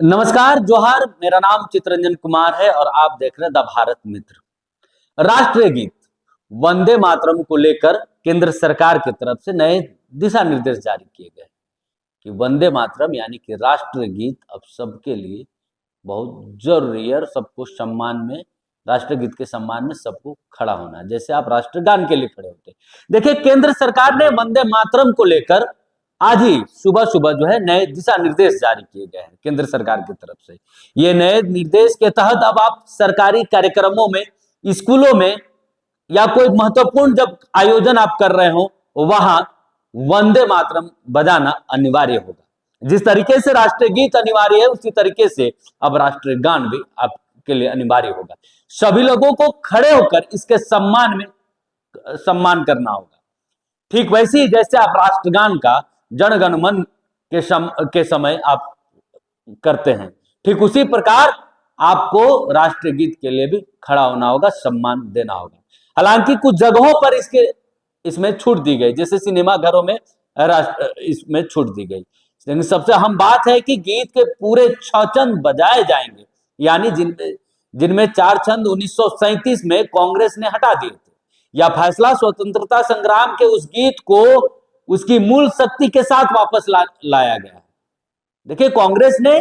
नमस्कार, जोहार। मेरा नाम चितरंजन कुमार है और आप देख रहे हैं द भारत मित्र। राष्ट्रीय गीत वंदे मातरम को लेकर केंद्र सरकार की तरफ से नए दिशा निर्देश जारी किए गए कि वंदे मातरम यानी कि राष्ट्रीय गीत अब सबके लिए बहुत जरूरी है और सबको सम्मान में, राष्ट्रीय गीत के सम्मान में सबको खड़ा होना है, जैसे आप राष्ट्रगान के लिए खड़े होते हैं। देखिए, केंद्र सरकार ने वंदे मातरम को लेकर आज ही सुबह सुबह जो है नए दिशा निर्देश जारी किए गए हैं केंद्र सरकार की तरफ से। ये नए निर्देश के तहत अब आप सरकारी कार्यक्रमों में, स्कूलों में या कोई महत्वपूर्ण जब आयोजन आप कर रहे हो वहां वंदे मातरम बजाना अनिवार्य होगा। जिस तरीके से राष्ट्रीय गीत अनिवार्य है उसी तरीके से अब राष्ट्रीय गान भी आपके लिए अनिवार्य होगा। सभी लोगों को खड़े होकर इसके सम्मान में सम्मान करना होगा। ठीक वैसे ही जैसे आप राष्ट्रगान का जन गण मन के समय आप करते हैं, ठीक उसी प्रकार आपको राष्ट्रीय गीत के लिए भी खड़ा होना होगा, सम्मान देना होगा। हालांकि कुछ जगहों पर इसमें छूट दी गई, जैसे सिनेमा घरों में इसमें छूट दी गई। लेकिन सबसे अहम बात है कि गीत के पूरे 6 छंद बजाए जाएंगे, यानी जिनमें 4 छंद 1937 में कांग्रेस ने हटा दिए थे, या फैसला स्वतंत्रता संग्राम के उस गीत को उसकी मूल शक्ति के साथ वापस लाया गया है। देखिए, कांग्रेस ने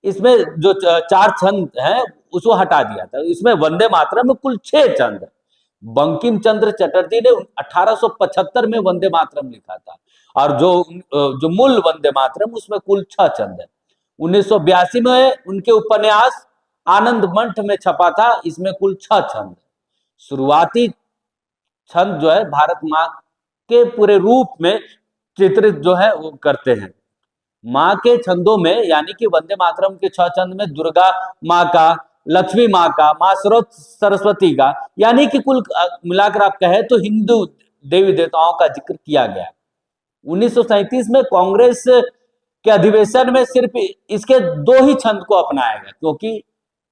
इसमें जो 4 छंद है उसको हटा दिया था। इसमें वंदे मातरम में कुल 6 छंद है। बंकिम चंद्र चटर्जी ने 1875 में वंदे मातरम लिखा था और जो मूल वंदे मातरम उसमें कुल 6 छंद है। 1982 में उनके उपन्यास आनंद मंठ में छपा था, इसमें कुल 6 छंद है। शुरुआती छंद जो है भारत माँ के पूरे रूप में चित्रित जो है वो करते हैं। माँ के छंदों में यानी कि वंदे मातरम के 6 छंद में दुर्गा माँ का, लक्ष्मी माँ का, माँ सरस्वती का, यानी कि कुल मिलाकर आप कहें तो हिंदू देवी देवताओं का जिक्र किया गया। 1937 में कांग्रेस के अधिवेशन में सिर्फ इसके 2 ही छंद को अपनाया गया, क्योंकि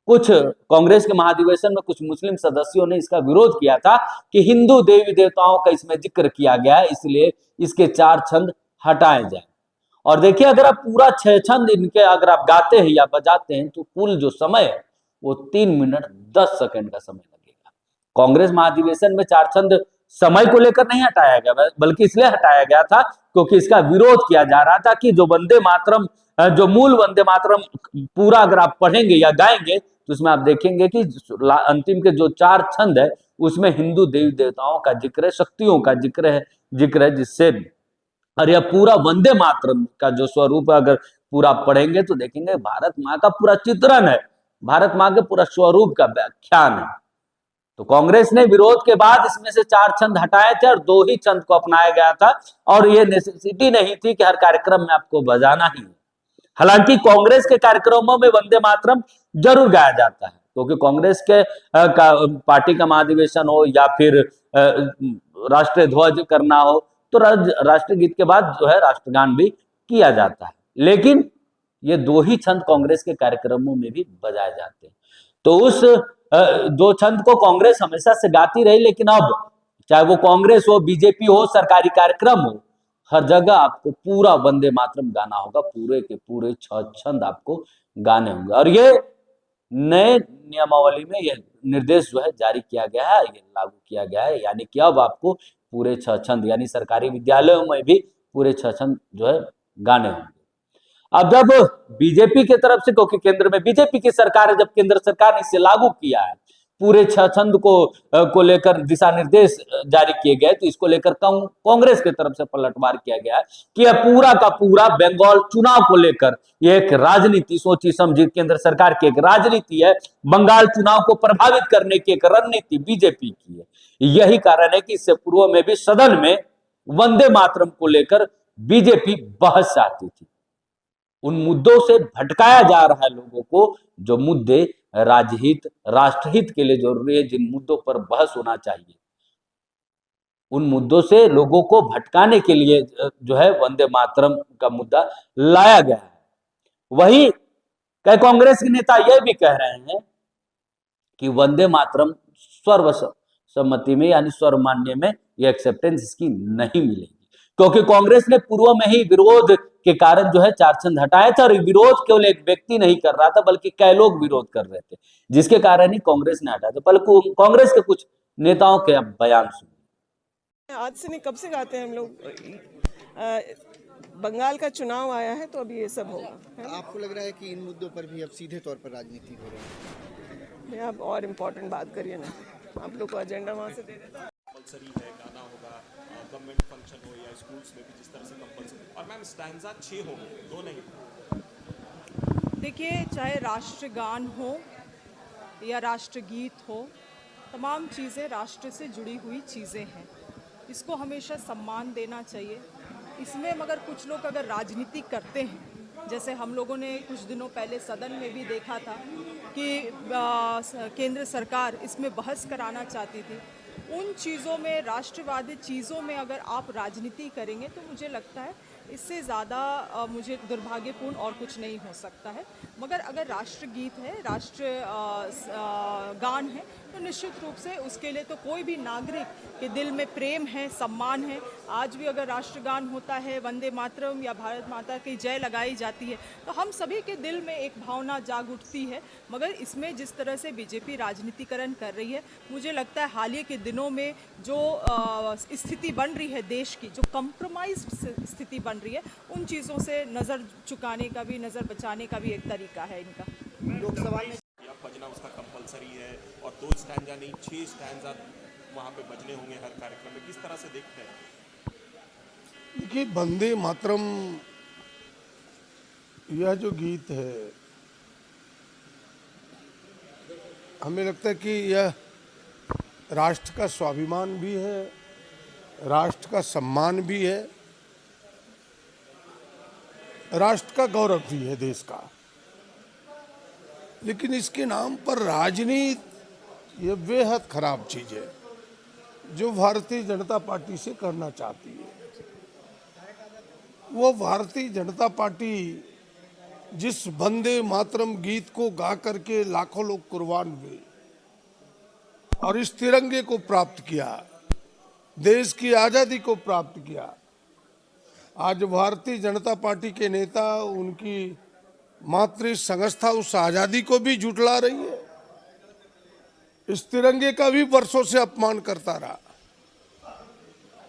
कुछ कांग्रेस के महाधिवेशन में कुछ मुस्लिम सदस्यों ने इसका विरोध किया था कि हिंदू देवी देवताओं का इसमें जिक्र किया गया है, इसलिए इसके 4 छंद हटाए जाए। और देखिए, अगर आप पूरा 6 छंद इनके अगर आप गाते हैं या बजाते हैं तो कुल जो समय है वो 3 मिनट 10 सेकंड का समय लगेगा। कांग्रेस महाधिवेशन में 4 छंद समय को लेकर नहीं हटाया गया, बल्कि इसलिए हटाया गया था क्योंकि इसका विरोध किया जा रहा था कि जो वंदे मातरम, जो मूल वंदे मातरम पूरा अगर आप पढ़ेंगे या गाएंगे तो उसमें आप देखेंगे कि अंतिम के जो 4 छंद है उसमें हिंदू देवी देवताओं का जिक्र है, शक्तियों का जिक्र है, जिससे और यह पूरा वंदे मातरम का जो स्वरूप है अगर पूरा पढ़ेंगे तो देखेंगे भारत माँ का पूरा चित्रण है, भारत माँ के पूरा स्वरूप का व्याख्यान है। तो कांग्रेस ने विरोध के बाद इसमें से 4 छंद हटाए थे और 2 ही छंद को अपनाया गया था, और ये नेसेसिटी नहीं थी कि हर कार्यक्रम में आपको बजाना ही है। हालांकि कांग्रेस के कार्यक्रमों में वंदे मातरम जरूर गाया जाता है, क्योंकि कांग्रेस के पार्टी का महाधिवेशन हो या फिर राष्ट्रीय ध्वज करना हो तो राष्ट्रीय गीत के बाद जो है राष्ट्रगान भी किया जाता है। लेकिन ये 2 ही छंद कांग्रेस के कार्यक्रमों में भी बजाए जाते हैं। तो उस 2 छंद को कांग्रेस हमेशा से गाती रही, लेकिन अब चाहे वो कांग्रेस हो, बीजेपी हो, सरकारी कार्यक्रम हो, हर जगह आपको पूरा वंदे मातरम गाना होगा, पूरे के पूरे 6 छंद आपको गाने होंगे। और ये नए नियमावली में यह निर्देश जो है जारी किया गया है, ये लागू किया गया है, यानी कि अब आपको पूरे 6 छंद, यानी सरकारी विद्यालयों में भी पूरे 6 छंद जो है गाने होंगे। अब जब बीजेपी की तरफ से, क्योंकि केंद्र में बीजेपी की सरकार है, जब केंद्र सरकार ने इसे लागू किया है, पूरे 6 छंद को लेकर दिशा निर्देश जारी किए गए, तो इसको लेकर कांग्रेस की तरफ से पलटवार किया गया है कि यह पूरा का पूरा बंगाल चुनाव को लेकर यह एक राजनीति, सोची समझी केंद्र सरकार की एक राजनीति है, बंगाल चुनाव को प्रभावित करने की एक रणनीति बीजेपी की है। यही कारण है कि इससे पूर्व में भी सदन में वंदे मातरम को लेकर बीजेपी बहस चाहती थी। उन मुद्दों से भटकाया जा रहा है लोगों को, जो मुद्दे राजहित, राष्ट्रहित के लिए जरूरी है, जिन मुद्दों पर बहस होना चाहिए, उन मुद्दों से लोगों को भटकाने के लिए जो है वंदे मातरम का मुद्दा लाया गया है। वही कई कांग्रेस के नेता यह भी कह रहे हैं कि वंदे मातरम सर्वसम्मति में यानी सर्वमान्य में यह एक्सेप्टेंस इसकी नहीं मिलेगी, क्योंकि कांग्रेस ने पूर्व में ही विरोध के कारण जो है चारचंद हटाया था, और विरोध केवल एक व्यक्ति नहीं कर रहा था बल्कि कई लोग विरोध कर रहे थे, जिसके कारण ही कांग्रेस ने हटाया था। पहले कांग्रेस के कुछ नेताओं के अब बयान सुनिए। आज से नहीं, कब से गाते हैं हम लोग। बंगाल का चुनाव आया है तो अभी ये सब होगा। आपको लग रहा है कि इन मुद्दों पर भी अब सीधे तौर पर राजनीति हो रही है? आप और इम्पोर्टेंट बात करिए ना, आप लोग को एजेंडा वहाँ से दे देता। कंपलसरी है, गाना होगा, गवर्नमेंट फंक्शन हो या स्कूल्स में भी जिस तरह से कंपलसरी, और मैम स्टैंजा 6 होंगे, 2 नहीं। देखिए, चाहे राष्ट्रगान हो या राष्ट्रगीत हो, तमाम चीज़ें राष्ट्र से जुड़ी हुई चीज़ें हैं, इसको हमेशा सम्मान देना चाहिए। इसमें मगर कुछ लोग अगर राजनीति करते हैं, जैसे हम लोगों ने कुछ दिनों पहले सदन में भी देखा था कि केंद्र सरकार इसमें बहस कराना चाहती थी, उन चीज़ों में, राष्ट्रवादी चीज़ों में अगर आप राजनीति करेंगे तो मुझे लगता है इससे ज़्यादा मुझे दुर्भाग्यपूर्ण और कुछ नहीं हो सकता है। मगर अगर राष्ट्रगीत है, राष्ट्र गान है, तो निश्चित रूप से उसके लिए तो कोई भी नागरिक के दिल में प्रेम है, सम्मान है। आज भी अगर राष्ट्रगान होता है, वंदे मातरम या भारत माता की जय लगाई जाती है, तो हम सभी के दिल में एक भावना जाग उठती है। मगर इसमें जिस तरह से बीजेपी राजनीतिकरण कर रही है, मुझे लगता है हाल ही के दिनों में जो स्थिति बन रही है देश की, जो कंप्रोमाइज स्थिति बन रही है, उन चीज़ों से नज़र चुकाने का भी, नज़र बचाने का भी एक तरीका है इनका। लोकसभा में बजना उसका कंपलसरी है, और 2 स्टैंजा नहीं 6 स्टैंजा वहाँ पे बजने होंगे हर कार्यक्रम में, किस तरह से देखते हैं? देखिए, वंदे मातरम यह जो गीत है, हमें लगता है कि यह राष्ट्र का स्वाभिमान भी है, राष्ट्र का सम्मान भी है, राष्ट्र का गौरव भी है देश का। लेकिन इसके नाम पर राजनीति, ये बेहद खराब चीज है जो भारतीय जनता पार्टी से करना चाहती है। वो भारतीय जनता पार्टी जिस वंदे मातरम गीत को गा करके लाखों लोग कुर्बान हुए और इस तिरंगे को प्राप्त किया, देश की आजादी को प्राप्त किया, आज भारतीय जनता पार्टी के नेता उनकी मातृ संस्था उस आजादी को भी झुठला रही है, इस तिरंगे का भी वर्षों से अपमान करता रहा।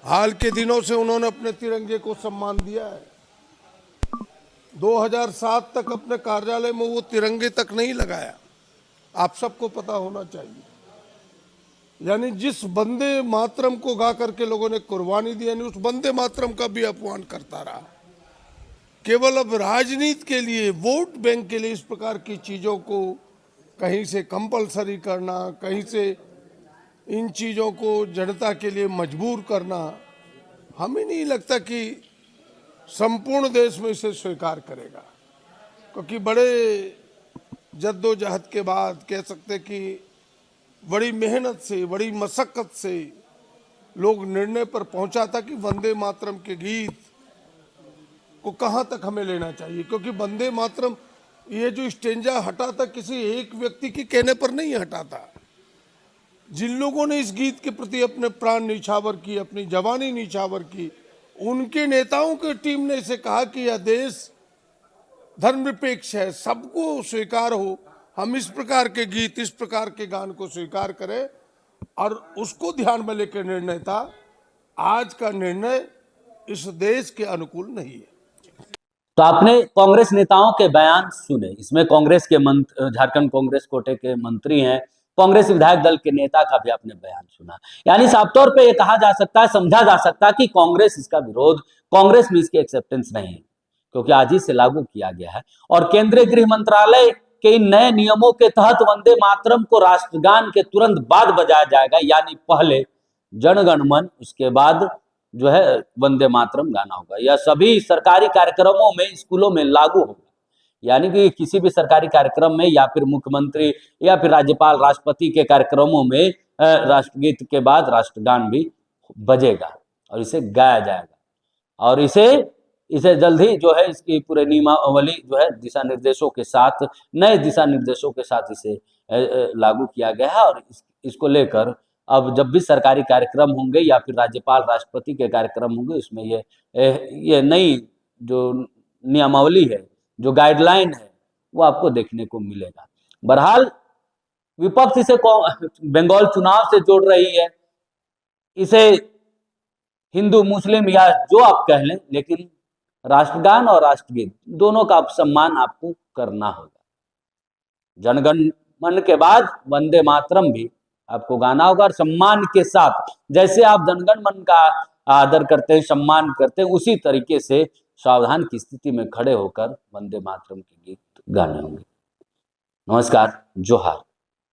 हाल के दिनों से उन्होंने अपने तिरंगे को सम्मान दिया है। 2007 तक अपने कार्यालय में वो तिरंगे तक नहीं लगाया, आप सबको पता होना चाहिए। यानी जिस वंदे मातरम को गा करके लोगों ने कुर्बानी दी, यानी उस वंदे मातरम का भी अपमान करता रहा। केवल अब राजनीति के लिए, वोट बैंक के लिए इस प्रकार की चीजों को कहीं से कंपलसरी करना, कहीं से इन चीजों को जनता के लिए मजबूर करना, हमें नहीं लगता कि संपूर्ण देश में इसे स्वीकार करेगा। क्योंकि बड़े जद्दोजहद के बाद, कह सकते कि बड़ी मेहनत से, बड़ी मशक्कत से लोग निर्णय पर पहुंचा था कि वंदे मातरम के गीत को कहां तक हमें लेना चाहिए। क्योंकि वंदे मातरम ये जो स्टेंजा हटा था, किसी एक व्यक्ति के कहने पर नहीं हटा था। जिन लोगों ने इस गीत के प्रति अपने प्राण निछावर की, अपनी जवानी निछावर की, उनके नेताओं की टीम ने इसे कहा कि यह देश धर्मनिरपेक्ष है, सबको स्वीकार हो, हम इस प्रकार के गीत, इस प्रकार के गान को स्वीकार करें, और उसको ध्यान में लेकर निर्णय था। आज का निर्णय इस देश के अनुकूल नहीं है। तो आपने कांग्रेस नेताओं के बयान सुने। इसमें कांग्रेस के झारखंड कांग्रेस कोटे के मंत्री हैं, कांग्रेस विधायक दल के नेता का भी आपने बयान सुना। यानी साफ तौर पे ये कहा जा सकता है, समझा जा सकता है कि कांग्रेस इसका विरोध, कांग्रेस में इसकी एक्सेप्टेंस नहीं है, क्योंकि आज ही से लागू किया गया है। और केंद्रीय गृह मंत्रालय के इन नए नियमों के तहत वंदे मातरम को राष्ट्रगान के तुरंत बाद बजाया जाएगा। यानी पहले जन गण मन, उसके बाद जो है वंदे मातरम गाना होगा। यह सभी सरकारी कार्यक्रमों में, स्कूलों में लागू होगा। यानी कि किसी भी सरकारी कार्यक्रम में, या फिर मुख्यमंत्री या फिर राज्यपाल, राष्ट्रपति के कार्यक्रमों में राष्ट्रगीत के बाद राष्ट्रगान भी बजेगा और इसे गाया जाएगा। और इसे जल्द ही जो है इसकी पूरे नियमावली जो है दिशा निर्देशों के साथ, नए दिशा निर्देशों के साथ इसे लागू किया गया है। और इसको लेकर अब जब भी सरकारी कार्यक्रम होंगे या फिर राज्यपाल, राष्ट्रपति के कार्यक्रम होंगे, उसमें ये नई जो नियमावली है, जो गाइडलाइन है, वो आपको देखने को मिलेगा। बहरहाल विपक्ष इसे बंगाल चुनाव से जोड़ रही है, इसे हिंदू मुस्लिम या जो आप कह लें, लेकिन राष्ट्रगान और राष्ट्रगीत दोनों का सम्मान आपको करना होगा। जनगण मन के बाद वंदे मातरम भी आपको गाना होगा, और सम्मान के साथ, जैसे आप जनगण मन का आदर करते हैं, सम्मान करते हैं, उसी तरीके से सावधान की स्थिति में खड़े होकर वंदे मातरम के गीत गाने होंगे। नमस्कार, जोहार।